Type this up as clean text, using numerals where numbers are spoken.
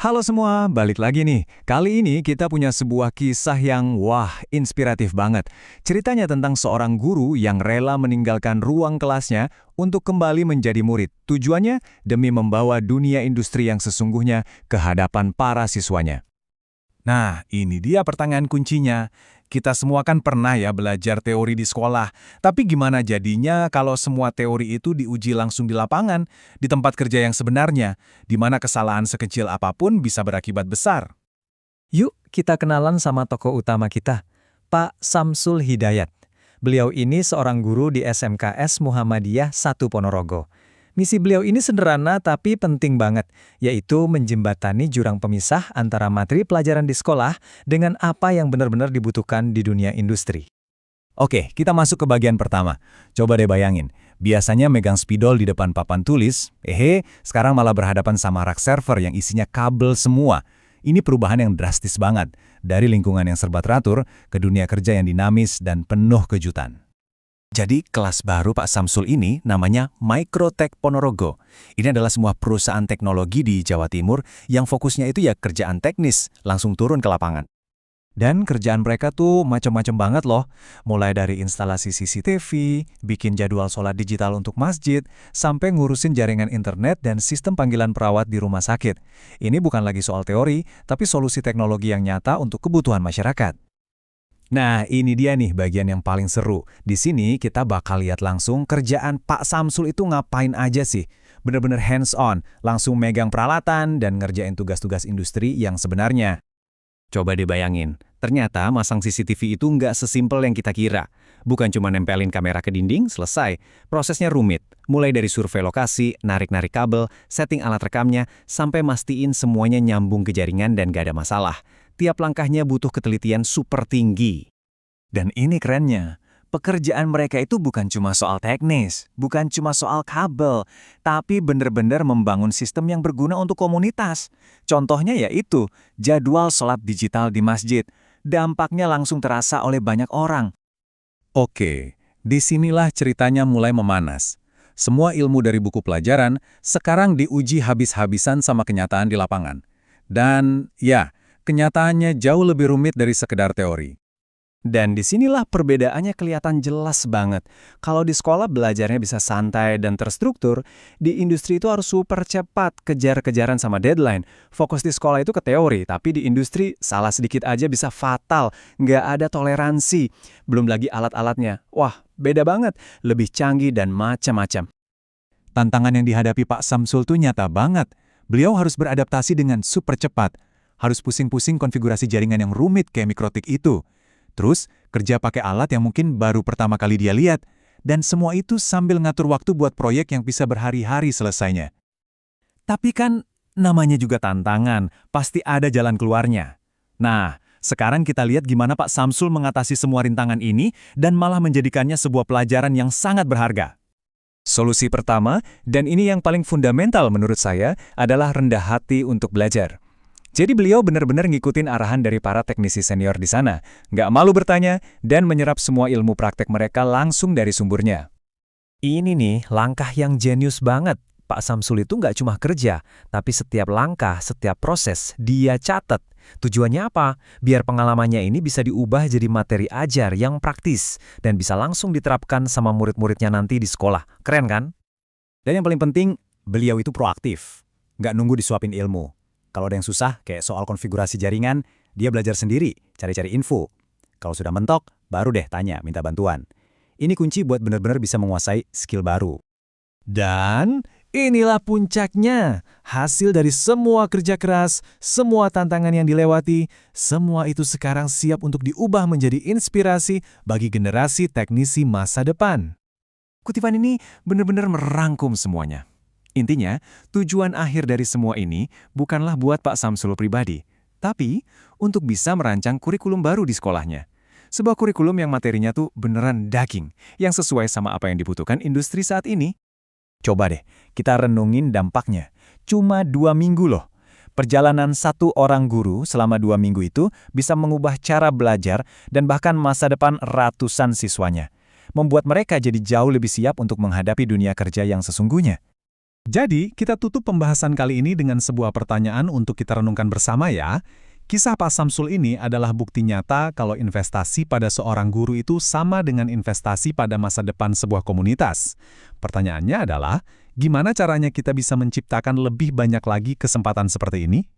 Halo semua, balik lagi nih. Kali ini kita punya sebuah kisah yang inspiratif banget. Ceritanya tentang seorang guru yang rela meninggalkan ruang kelasnya untuk kembali menjadi murid. Tujuannya demi membawa dunia industri yang sesungguhnya ke hadapan para siswanya. Nah, ini dia pertanyaan kuncinya. Kita semua kan pernah ya belajar teori di sekolah. Tapi gimana jadinya kalau semua teori itu diuji langsung di lapangan, di tempat kerja yang sebenarnya, di mana kesalahan sekecil apapun bisa berakibat besar? Yuk kita kenalan sama tokoh utama kita, Pak Samsul Hidayat. Beliau ini seorang guru di SMKS Muhammadiyah 1 Ponorogo. Misi beliau ini sederhana tapi penting banget, yaitu menjembatani jurang pemisah antara materi pelajaran di sekolah dengan apa yang benar-benar dibutuhkan di dunia industri. Oke, kita masuk ke bagian pertama. Coba deh bayangin, biasanya megang spidol di depan papan tulis, sekarang malah berhadapan sama rak server yang isinya kabel semua. Ini perubahan yang drastis banget, dari lingkungan yang serba teratur ke dunia kerja yang dinamis dan penuh kejutan. Jadi kelas baru Pak Samsul ini namanya Microtech Ponorogo. Ini adalah sebuah perusahaan teknologi di Jawa Timur yang fokusnya itu ya kerjaan teknis, langsung turun ke lapangan. Dan kerjaan mereka tuh macam-macam banget loh. Mulai dari instalasi CCTV, bikin jadwal sholat digital untuk masjid, sampai ngurusin jaringan internet dan sistem panggilan perawat di rumah sakit. Ini bukan lagi soal teori, tapi solusi teknologi yang nyata untuk kebutuhan masyarakat. Nah, ini dia nih bagian yang paling seru. Di sini kita bakal lihat langsung kerjaan Pak Samsul itu ngapain aja sih. Bener-bener hands-on, langsung megang peralatan dan ngerjain tugas-tugas industri yang sebenarnya. Coba dibayangin, ternyata masang CCTV itu nggak sesimpel yang kita kira. Bukan cuma nempelin kamera ke dinding, selesai. Prosesnya rumit, mulai dari survei lokasi, narik-narik kabel, setting alat rekamnya, sampai mastiin semuanya nyambung ke jaringan dan gak ada masalah. Tiap langkahnya butuh ketelitian super tinggi. Dan ini kerennya, pekerjaan mereka itu bukan cuma soal teknis, bukan cuma soal kabel, tapi benar-benar membangun sistem yang berguna untuk komunitas. Contohnya yaitu jadwal sholat digital di masjid. Dampaknya langsung terasa oleh banyak orang. Oke, disinilah ceritanya mulai memanas. Semua ilmu dari buku pelajaran sekarang diuji habis-habisan sama kenyataan di lapangan. Dan ya, kenyataannya jauh lebih rumit dari sekedar teori. Dan disinilah perbedaannya kelihatan jelas banget. Kalau di sekolah belajarnya bisa santai dan terstruktur, di industri itu harus super cepat, kejar-kejaran sama deadline. Fokus di sekolah itu ke teori, tapi di industri salah sedikit aja bisa fatal, nggak ada toleransi. Belum lagi alat-alatnya. Wah, beda banget, lebih canggih dan macam-macam. Tantangan yang dihadapi Pak Samsul tuh nyata banget. Beliau harus beradaptasi dengan super cepat. Harus pusing-pusing konfigurasi jaringan yang rumit kayak Microtech itu. Terus, kerja pakai alat yang mungkin baru pertama kali dia lihat. Dan semua itu sambil ngatur waktu buat proyek yang bisa berhari-hari selesainya. Tapi kan namanya juga tantangan, pasti ada jalan keluarnya. Nah, sekarang kita lihat gimana Pak Samsul mengatasi semua rintangan ini dan malah menjadikannya sebuah pelajaran yang sangat berharga. Solusi pertama, dan ini yang paling fundamental menurut saya, adalah rendah hati untuk belajar. Jadi beliau benar-benar ngikutin arahan dari para teknisi senior di sana, nggak malu bertanya, dan menyerap semua ilmu praktek mereka langsung dari sumbernya. Ini nih langkah yang jenius banget. Pak Samsul itu nggak cuma kerja, tapi setiap langkah, setiap proses, dia catat. Tujuannya apa? Biar pengalamannya ini bisa diubah jadi materi ajar yang praktis, dan bisa langsung diterapkan sama murid-muridnya nanti di sekolah. Keren kan? Dan yang paling penting, beliau itu proaktif. Nggak nunggu disuapin ilmu. Kalau ada yang susah, kayak soal konfigurasi jaringan, dia belajar sendiri, cari-cari info. Kalau sudah mentok, baru deh tanya, minta bantuan. Ini kunci buat benar-benar bisa menguasai skill baru. Dan inilah puncaknya. Hasil dari semua kerja keras, semua tantangan yang dilewati, semua itu sekarang siap untuk diubah menjadi inspirasi bagi generasi teknisi masa depan. Kutipan ini benar-benar merangkum semuanya. Intinya, tujuan akhir dari semua ini bukanlah buat Pak Samsul pribadi, tapi untuk bisa merancang kurikulum baru di sekolahnya. Sebuah kurikulum yang materinya tuh beneran daging, yang sesuai sama apa yang dibutuhkan industri saat ini. Coba deh, kita renungin dampaknya. Cuma 2 minggu loh. Perjalanan satu orang guru selama 2 minggu itu bisa mengubah cara belajar dan bahkan masa depan ratusan siswanya. Membuat mereka jadi jauh lebih siap untuk menghadapi dunia kerja yang sesungguhnya. Jadi, kita tutup pembahasan kali ini dengan sebuah pertanyaan untuk kita renungkan bersama ya. Kisah Pak Samsul ini adalah bukti nyata kalau investasi pada seorang guru itu sama dengan investasi pada masa depan sebuah komunitas. Pertanyaannya adalah, gimana caranya kita bisa menciptakan lebih banyak lagi kesempatan seperti ini?